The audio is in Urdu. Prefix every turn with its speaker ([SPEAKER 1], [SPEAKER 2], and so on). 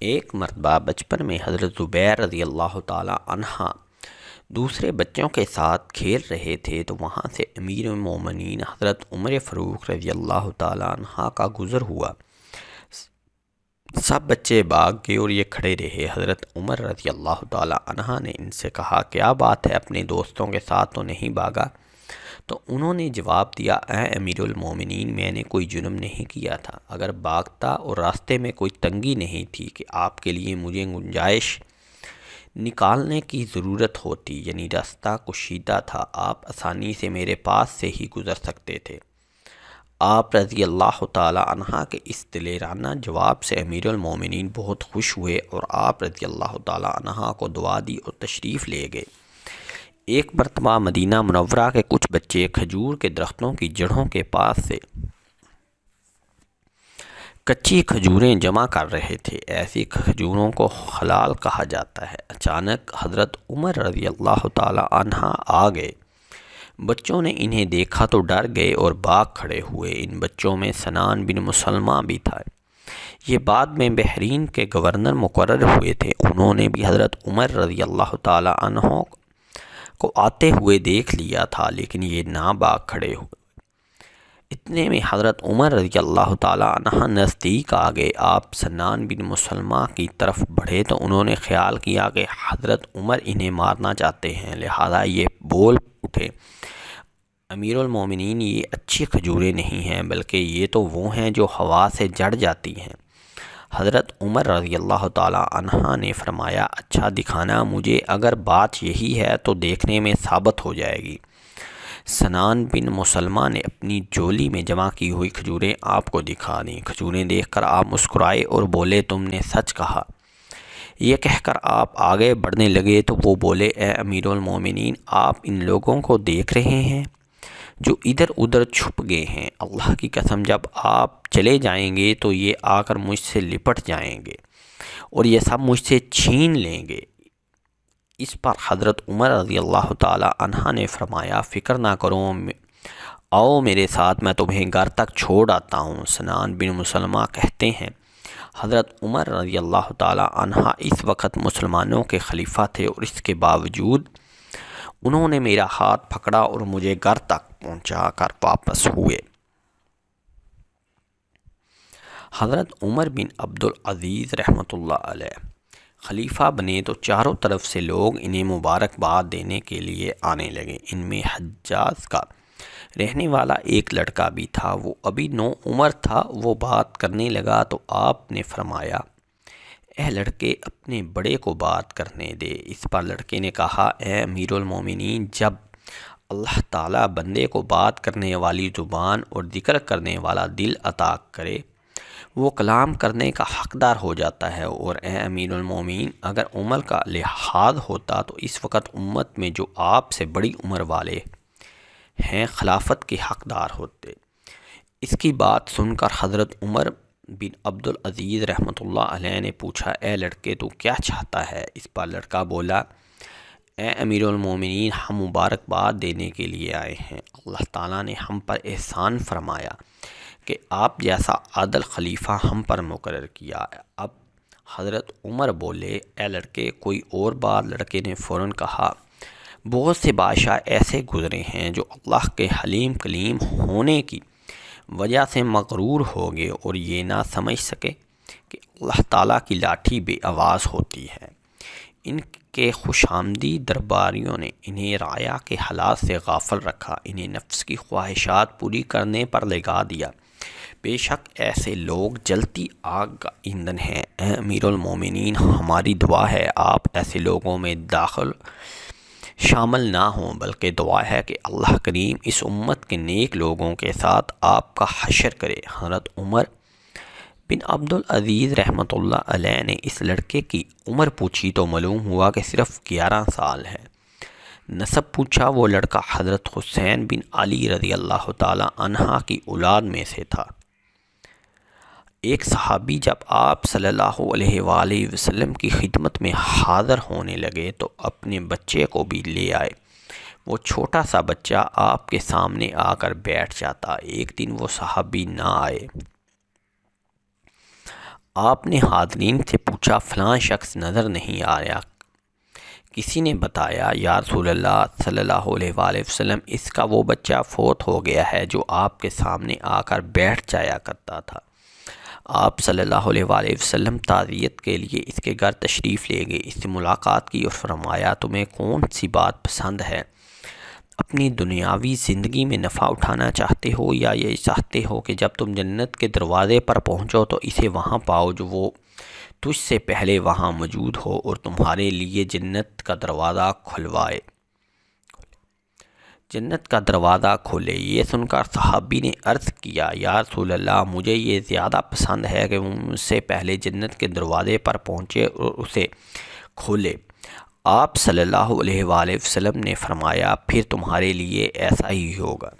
[SPEAKER 1] ایک مرتبہ بچپن میں حضرت زبیر رضی اللہ تعالی عنہ دوسرے بچوں کے ساتھ کھیل رہے تھے تو وہاں سے امیر المومنین حضرت عمر فاروق رضی اللہ تعالی عنہ کا گزر ہوا۔ سب بچے بھاگ گئے اور یہ کھڑے رہے۔ حضرت عمر رضی اللہ تعالی عنہ نے ان سے کہا، کیا بات ہے، اپنے دوستوں کے ساتھ تو نہیں بھاگا؟ تو انہوں نے جواب دیا، اے امیر المومنین، میں نے کوئی جرم نہیں کیا تھا۔ اگر بھاگتا اور راستے میں کوئی تنگی نہیں تھی کہ آپ کے لیے مجھے گنجائش نکالنے کی ضرورت ہوتی، یعنی راستہ کشیدہ تھا، آپ آسانی سے میرے پاس سے ہی گزر سکتے تھے۔ آپ رضی اللہ تعالی عنہ کے اس دلیرانہ جواب سے امیر المومنین بہت خوش ہوئے اور آپ رضی اللہ تعالی عنہ کو دعا دی اور تشریف لے گئے۔ ایک مرتبہ مدینہ منورہ کے کچھ بچے کھجور کے درختوں کی جڑوں کے پاس سے کچی کھجوریں جمع کر رہے تھے۔ ایسی کھجوروں کو خلال کہا جاتا ہے۔ اچانک حضرت عمر رضی اللہ تعالی عنہ آ گئے۔ بچوں نے انہیں دیکھا تو ڈر گئے اور بھاگ کھڑے ہوئے۔ ان بچوں میں سنان بن مسلمہ بھی تھا۔ یہ بعد میں بحرین کے گورنر مقرر ہوئے تھے۔ انہوں نے بھی حضرت عمر رضی اللہ تعالی عنہ کو آتے ہوئے دیکھ لیا تھا، لیکن یہ نہ بھاگ کھڑے ہوئے۔ اتنے میں حضرت عمر رضی اللہ تعالی عنہ نزدیک آ گئے۔ آپ سنان بن مسلمہ کی طرف بڑھے تو انہوں نے خیال کیا کہ حضرت عمر انہیں مارنا چاہتے ہیں، لہذا یہ بول اٹھے، امیر المومنین، یہ اچھی کھجوریں نہیں ہیں، بلکہ یہ تو وہ ہیں جو ہوا سے جڑ جاتی ہیں۔ حضرت عمر رضی اللہ تعالی عنہ نے فرمایا، اچھا دکھانا مجھے، اگر بات یہی ہے تو دیکھنے میں ثابت ہو جائے گی۔ سنان بن مسلمہ نے اپنی جولی میں جمع کی ہوئی کھجوریں آپ کو دکھا دیں۔ کھجوریں دیکھ کر آپ مسکرائے اور بولے، تم نے سچ کہا۔ یہ کہہ کر آپ آگے بڑھنے لگے تو وہ بولے، اے امیر المومنین، آپ ان لوگوں کو دیکھ رہے ہیں جو ادھر ادھر چھپ گئے ہیں؟ اللہ کی قسم، جب آپ چلے جائیں گے تو یہ آ کر مجھ سے لپٹ جائیں گے اور یہ سب مجھ سے چھین لیں گے۔ اس پر حضرت عمر رضی اللہ تعالی عنہ نے فرمایا، فکر نہ کرو، آؤ میرے ساتھ، میں تمہیں گھر تک چھوڑ آتا ہوں۔ سنان بن مسلمہ کہتے ہیں، حضرت عمر رضی اللہ تعالی عنہ اس وقت مسلمانوں کے خلیفہ تھے اور اس کے باوجود انہوں نے میرا ہاتھ پکڑا اور مجھے گھر تک پہنچا کر واپس ہوئے۔ حضرت عمر بن عبدالعزیز رحمۃ اللہ علیہ خلیفہ بنے تو چاروں طرف سے لوگ انہیں مبارکباد دینے کے لیے آنے لگے۔ ان میں حجاز کا رہنے والا ایک لڑکا بھی تھا، وہ ابھی نو عمر تھا۔ وہ بات کرنے لگا تو آپ نے فرمایا، اے لڑکے، اپنے بڑے کو بات کرنے دے۔ اس پر لڑکے نے کہا، اے امیر المومنین، جب اللہ تعالیٰ بندے کو بات کرنے والی زبان اور ذکر کرنے والا دل عطا کرے، وہ کلام کرنے کا حقدار ہو جاتا ہے۔ اور اے امیر المومنین، اگر عمر کا لحاظ ہوتا تو اس وقت امت میں جو آپ سے بڑی عمر والے ہیں خلافت کے حقدار ہوتے۔ اس کی بات سن کر حضرت عمر بن عبدالعزیز رحمۃ اللہ علیہ نے پوچھا، اے لڑکے، تو کیا چاہتا ہے؟ اس پر لڑکا بولا، اے امیر المومنین، ہم مبارکباد دینے کے لیے آئے ہیں۔ اللہ تعالیٰ نے ہم پر احسان فرمایا کہ آپ جیسا عادل خلیفہ ہم پر مقرر کیا۔ اب حضرت عمر بولے، اے لڑکے، کوئی اور بات؟ لڑکے نے فوراً کہا، بہت سے بادشاہ ایسے گزرے ہیں جو اللہ کے حلیم کلیم ہونے کی وجہ سے مغرور ہو گئے اور یہ نہ سمجھ سکے کہ اللہ تعالیٰ کی لاٹھی بے آواز ہوتی ہے۔ ان کے خوش آمدید درباریوں نے انہیں رعایا کے حالات سے غافل رکھا، انہیں نفس کی خواہشات پوری کرنے پر لگا دیا۔ بے شک ایسے لوگ جلتی آگ کا ایندھن ہیں۔ اے امیر المومنین، ہماری دعا ہے آپ ایسے لوگوں میں شامل نہ ہوں، بلکہ دعا ہے کہ اللہ کریم اس امت کے نیک لوگوں کے ساتھ آپ کا حشر کرے۔ حضرت عمر بن عبدالعزیز رحمۃ اللہ علیہ نے اس لڑکے کی عمر پوچھی تو معلوم ہوا کہ صرف 11 سال ہے۔ نسب پوچھا، وہ لڑکا حضرت حسین بن علی رضی اللہ تعالی عنہ کی اولاد میں سے تھا۔ ایک صحابی جب آپ صلی اللہ علیہ وآلہ وسلم کی خدمت میں حاضر ہونے لگے تو اپنے بچے کو بھی لے آئے۔ وہ چھوٹا سا بچہ آپ کے سامنے آ کر بیٹھ جاتا۔ ایک دن وہ صحابی نہ آئے۔ آپ نے حاضرین سے پوچھا، پوچھا فلاں شخص نظر نہیں آ رہا۔ کسی نے بتایا یا رسول اللہ صلی اللہ علیہ وآلہ وسلم اس کا وہ بچہ فوت ہو گیا ہے جو آپ کے سامنے آ کر بیٹھ جایا کرتا تھا۔ آپ صلی اللہ علیہ وآلہ وسلم تعزیت کے لیے اس کے گھر تشریف لے گئے، اس سے ملاقات کی اور فرمایا تمہیں کون سی بات پسند ہے؟ اپنی دنیاوی زندگی میں نفع اٹھانا چاہتے ہو یا یہ چاہتے ہو کہ جب تم جنت کے دروازے پر پہنچو تو اسے وہاں پاؤ جو وہ تجھ سے پہلے وہاں موجود ہو اور تمہارے لیے جنت کا دروازہ کھلوائے، جنت کا دروازہ کھولے؟ یہ سن کر صحابی نے عرض کیا یا رسول اللہ مجھے یہ زیادہ پسند ہے کہ وہ مجھ سے پہلے جنت کے دروازے پر پہنچے اور اسے کھولے۔ آپ صلی اللہ علیہ وآلہ وسلم نے فرمایا پھر تمہارے لیے ایسا ہی ہوگا۔